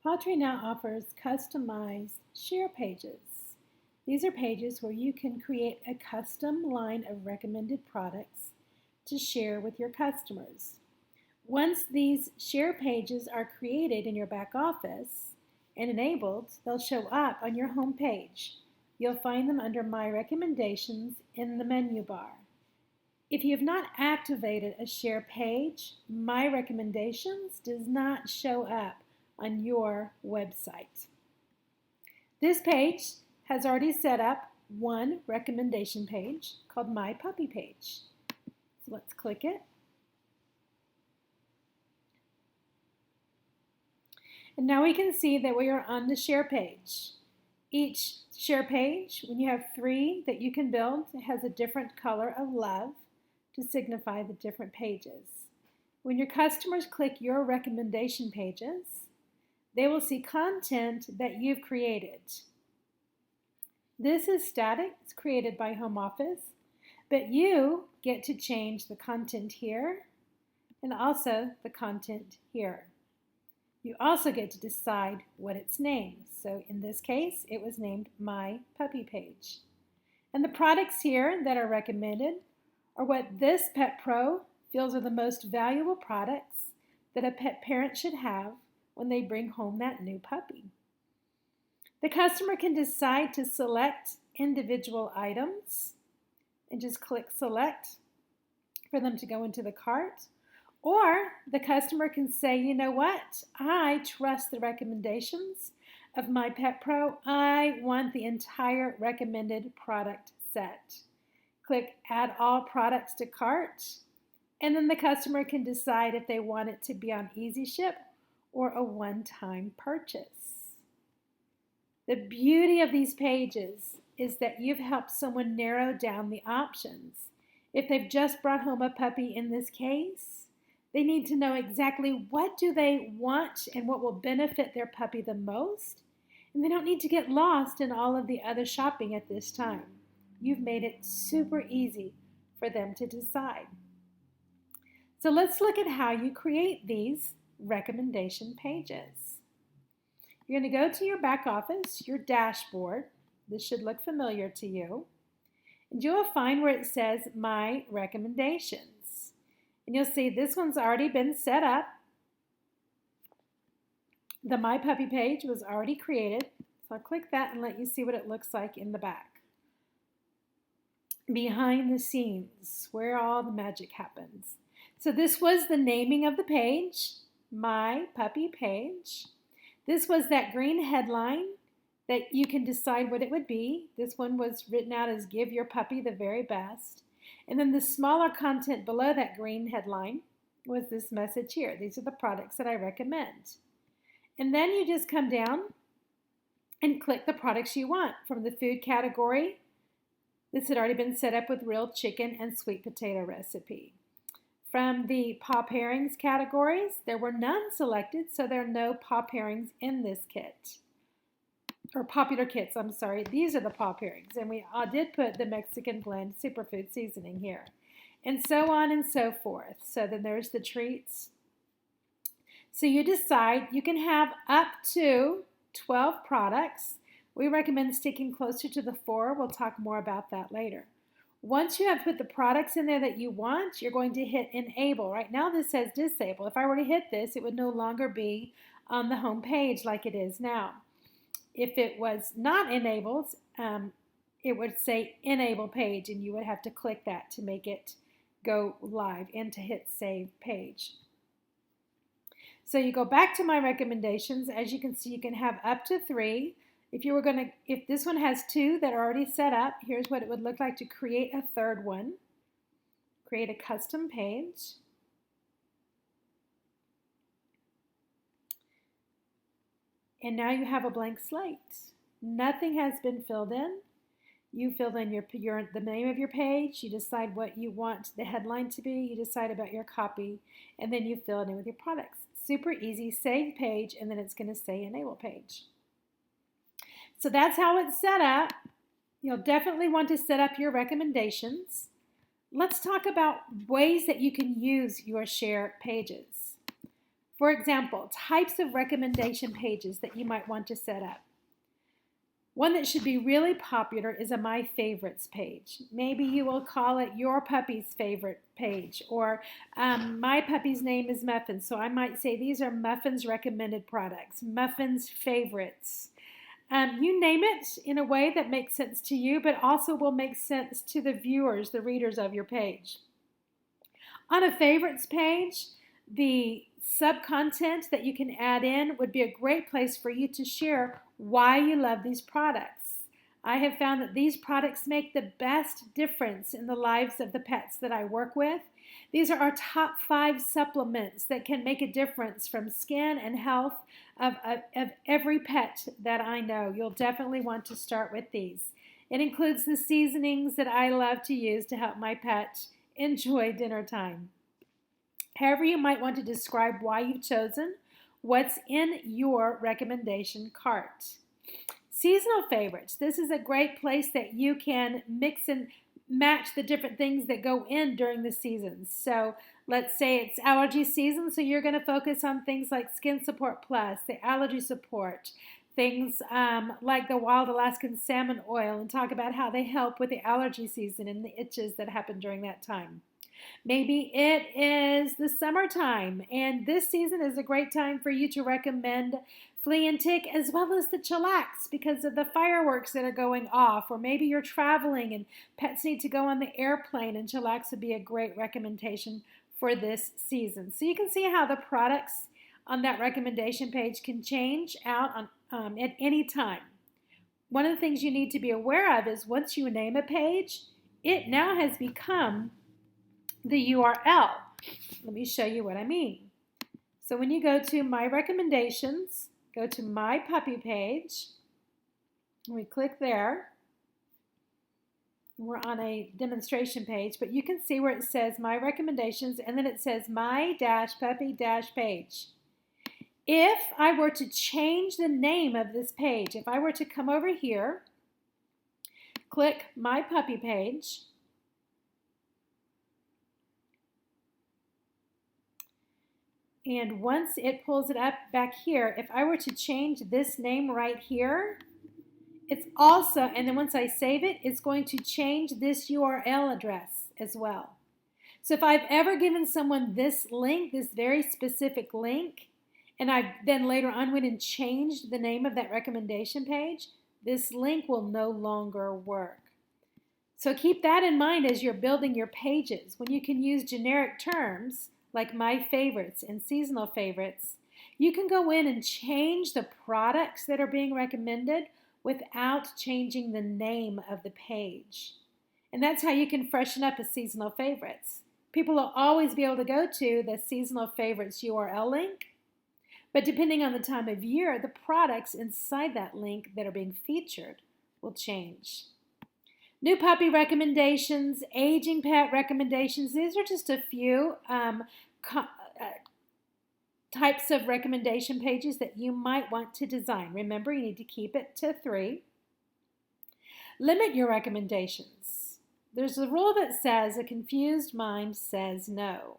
Patri now offers customized share pages. These are pages where you can create a custom line of recommended products to share with your customers. Once these share pages are created in your back office and enabled, they'll show up on your home page. You'll find them under My Recommendations in the menu bar. If you have not activated a share page, My Recommendations does not show up on your website. This page has already set up one recommendation page called My Puppy Page. So let's click it. And now we can see that we are on the share page. Each share page, when you have 3 that you can build, has a different color of love to signify the different pages. When your customers click your recommendation pages, they will see content that you've created. This is static, it's created by Home Office, but you get to change the content here and also the content here. You also get to decide what it's named. So in this case, it was named My Puppy Page. And the products here that are recommended are what this Pet Pro feels are the most valuable products that a pet parent should have when they bring home that new puppy. The customer can decide to select individual items and just click Select for them to go into the cart. Or the customer can say, you know what, I trust the recommendations of My Pet Pro. I want the entire recommended product set. Click Add All Products to Cart, and then the customer can decide if they want it to be on Easy Ship or a one-time purchase. The beauty of these pages is that you've helped someone narrow down the options. If they've just brought home a puppy in this case, they need to know exactly what do they want and what will benefit their puppy the most. And they don't need to get lost in all of the other shopping at this time. You've made it super easy for them to decide. So let's look at how you create these recommendation pages. You're going to go to your back office, your dashboard. This should look familiar to you. And you will find where it says My Recommendations. And you'll see this one's already been set up. The My Puppy page was already created. So I'll click that and let you see what it looks like in the back. Behind the scenes, where all the magic happens. So this was the naming of the page, My Puppy Page. This was that green headline that you can decide what it would be. This one was written out as Give Your Puppy the Very Best. And then the smaller content below that green headline was this message here. These are the products that I recommend. And then you just come down and click the products you want. From the food category, this had already been set up with grilled chicken and sweet potato recipe. From the paw pairings categories, there were none selected, so there are no paw pairings in this kit. Or popular kits, I'm sorry. These are the paw pairings. And we did put the Mexican blend superfood seasoning here. And so on and so forth. So then there's the treats. So you decide you can have up to 12 products. We recommend sticking closer to the 4. We'll talk more about that later. Once you have put the products in there that you want, you're going to hit Enable. Right now this says Disable. If I were to hit this, it would no longer be on the home page like it is now. If it was not enabled, it would say Enable Page, and you would have to click that to make it go live and to hit Save Page. So you go back to My Recommendations. As you can see, you can have up to 3. If this one has 2 that are already set up, here's what it would look like to create a third one. Create a custom page. And now you have a blank slate. Nothing has been filled in. You fill in the name of your page. You decide what you want the headline to be. You decide about your copy. And then you fill it in with your products. Super easy. Save page. And then it's going to say Enable Page. So that's how it's set up. You'll definitely want to set up your recommendations. Let's talk about ways that you can use your share pages. For example, types of recommendation pages that you might want to set up. One that should be really popular is a My Favorites page. Maybe you will call it Your Puppy's Favorite page, or My Puppy's Name is Muffin. So I might say these are Muffin's recommended products, Muffin's favorites. You name it in a way that makes sense to you, but also will make sense to the viewers, the readers of your page. On a favorites page, the sub-content that you can add in would be a great place for you to share why you love these products. I have found that these products make the best difference in the lives of the pets that I work with. These are our top 5 supplements that can make a difference from skin and health of every pet that I know. You'll definitely want to start with these. It includes the seasonings that I love to use to help my pet enjoy dinner time. However, you might want to describe why you've chosen what's in your recommendation cart. Seasonal favorites. This is a great place that you can mix and match the different things that go in during the seasons. So let's say it's allergy season, so you're going to focus on things like Skin Support Plus, the allergy support, things like the Wild Alaskan Salmon Oil, and talk about how they help with the allergy season and the itches that happen during that time. Maybe it is the summertime, and this season is a great time for you to recommend flea and tick as well as the chillax because of the fireworks that are going off. Or maybe you're traveling and pets need to go on the airplane, and chillax would be a great recommendation for this season. So you can see how the products on that recommendation page can change out at any time. One of the things you need to be aware of is once you name a page, it now has become the URL. Let me show you what I mean. So when you go to My Recommendations, go to My Puppy page, and we click there. We're on a demonstration page, but you can see where it says My Recommendations, and then it says My-Puppy-Page. If I were to change the name of this page, if I were to come over here, click My Puppy page, and once it pulls it up back here, if I were to change this name right here, it's also, and then once I save it, it's going to change this URL address as well. So if I've ever given someone this link, this very specific link, and I then later on went and changed the name of that recommendation page, this link will no longer work. So keep that in mind as you're building your pages. When you can use generic terms, like My Favorites and Seasonal Favorites, you can go in and change the products that are being recommended without changing the name of the page. And that's how you can freshen up a Seasonal Favorites. People will always be able to go to the Seasonal Favorites URL link, but depending on the time of year, the products inside that link that are being featured will change. New puppy recommendations, aging pet recommendations. These are just a few types of recommendation pages that you might want to design. Remember, you need to keep it to 3. Limit your recommendations. There's a rule that says a confused mind says no.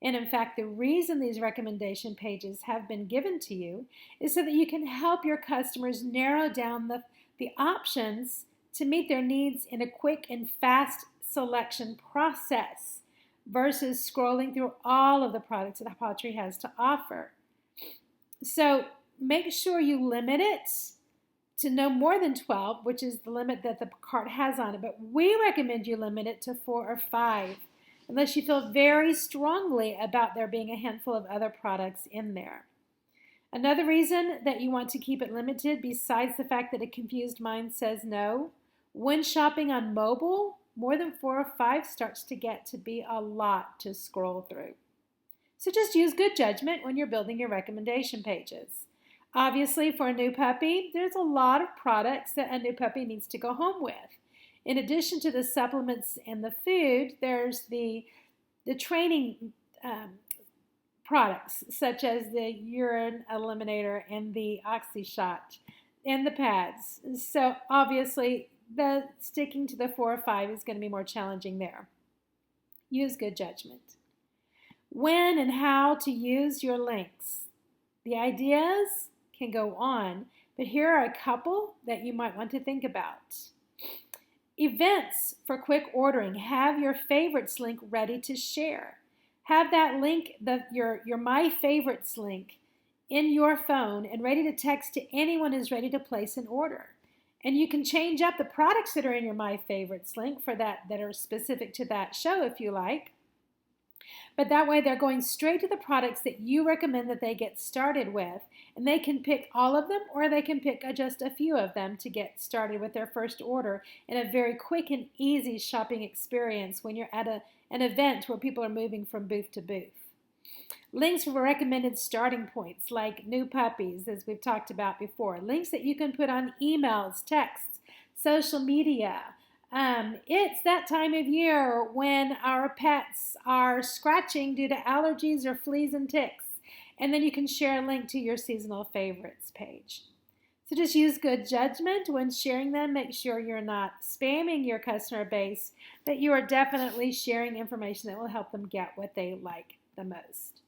And in fact, the reason these recommendation pages have been given to you is so that you can help your customers narrow down the options to meet their needs in a quick and fast selection process versus scrolling through all of the products that Apotree has to offer. So make sure you limit it to no more than 12, which is the limit that the cart has on it. But we recommend you limit it to 4 or 5, unless you feel very strongly about there being a handful of other products in there. Another reason that you want to keep it limited, besides the fact that a confused mind says no, when shopping on mobile, more than 4 or 5 starts to get to be a lot to scroll through. So just use good judgment when you're building your recommendation pages. Obviously, for a new puppy, there's a lot of products that a new puppy needs to go home with. In addition to the supplements and the food, there's the training products, such as the urine eliminator and the OxyShot and the pads. So obviously, the sticking to the 4 or 5 is going to be more challenging there. Use good judgment. when and how to use your links. The ideas can go on, but here are a couple that you might want to think about. Events for quick ordering. Have your favorites link ready to share. Have that link, your My Favorites link, in your phone and ready to text to anyone who's ready to place an order. And you can change up the products that are in your My Favorites link for that are specific to that show if you like. But that way they're going straight to the products that you recommend that they get started with. And they can pick all of them or they can pick just a few of them to get started with their first order in a very quick and easy shopping experience when you're at an event where people are moving from booth to booth. Links for recommended starting points like new puppies, as we've talked about before. Links that you can put on emails, texts, social media. It's that time of year when our pets are scratching due to allergies or fleas and ticks. And then you can share a link to your seasonal favorites page. So just use good judgment when sharing them. Make sure you're not spamming your customer base, that you are definitely sharing information that will help them get what they like the most.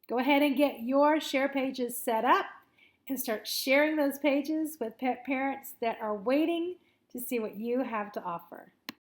Go ahead and get your share pages set up and start sharing those pages with pet parents that are waiting to see what you have to offer.